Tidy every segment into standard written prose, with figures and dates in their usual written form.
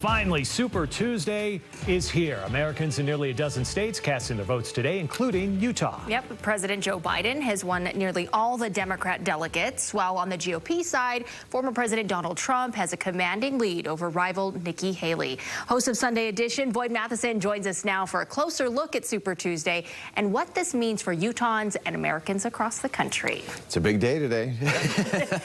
Finally, Super Tuesday is here. Americans in nearly a dozen states casting their votes today, including Utah. Yep, President Joe Biden has won nearly all the Democrat delegates, while on the GOP side, former President Donald Trump has a commanding lead over rival Nikki Haley. Host of Sunday Edition, Boyd Matheson, joins us now for a closer look at Super Tuesday and what this means for Utahns and Americans across the country. It's a big day today.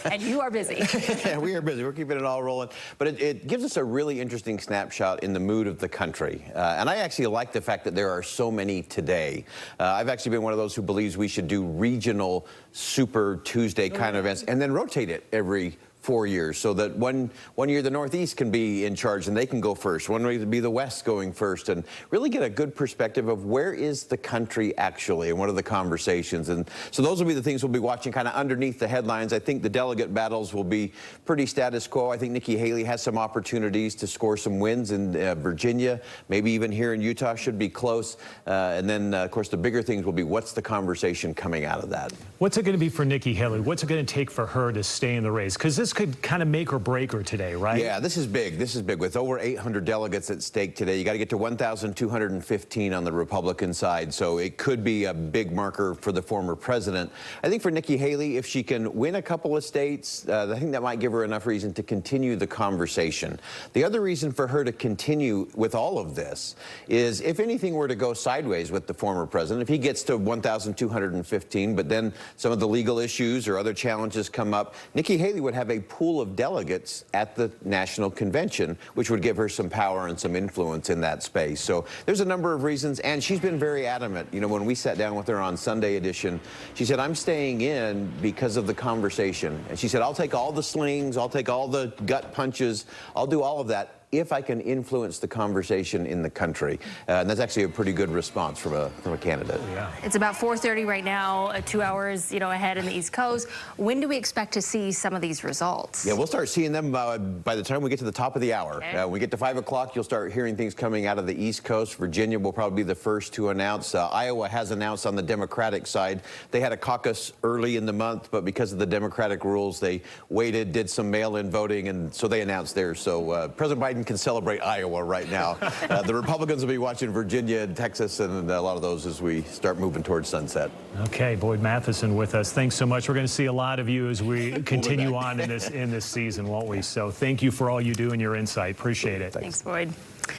And you are busy. Yeah, we are busy. We're keeping it all rolling. But it gives us a really interesting snapshot in the mood of the country. And I actually like the fact that there are so many today. I've actually been one of those who believes we should do regional Super Tuesday kind of events and then rotate it every 4 years, so that one year the Northeast can be in charge and they can go first. One way to be the West going first, and really get a good perspective of where is the country actually and what are the conversations. And so those will be the things we'll be watching kind of underneath the headlines. I think the delegate battles will be pretty status quo. I think Nikki Haley has some opportunities to score some wins in Virginia, maybe even here in Utah should be close. And then, of course, the bigger things will be what's the conversation coming out of that. What's it going to be for Nikki Haley? What's it going to take for her to stay in the race? Because this could kind of make or break her today, right? Yeah, this is big. This is big. With over 800 delegates at stake today, you got to get to 1,215 on the Republican side. So it could be a big marker for the former president. I think for Nikki Haley, if she can win a couple of states, I think that might give her enough reason to continue the conversation. The other reason for her to continue with all of this is if anything were to go sideways with the former president, if he gets to 1,215, but then some of the legal issues or other challenges come up, Nikki Haley would have a pool of delegates at the national convention, which would give her some power and some influence in that space. So there's a number of reasons, and she's been very adamant. You know, when we sat down with her on Sunday Edition, she said, I'm staying in because of the conversation. And she said, I'll take all the slings, I'll take all the gut punches, I'll do all of that if I can influence the conversation in the country. And that's actually a pretty good response from a candidate. Yeah. It's about 4:30 right now, 2 hours, ahead in the East Coast. When do we expect to see some of these results? Yeah, we'll start seeing them by the time we get to the top of the hour. Okay. When we get to 5 o'clock, you'll start hearing things coming out of the East Coast. Virginia will probably be the first to announce. Iowa has announced on the Democratic side. They had a caucus early in the month, but because of the Democratic rules, they waited, did some mail-in voting, and so they announced theirs. So President Biden can celebrate Iowa right now. The Republicans will be watching Virginia and Texas and a lot of those as we start moving towards sunset. Okay, Boyd Matheson with us. Thanks so much. We're going to see a lot of you as we continue on in this season, won't we? So thank you for all you do and your insight. Appreciate it. Thanks, Boyd.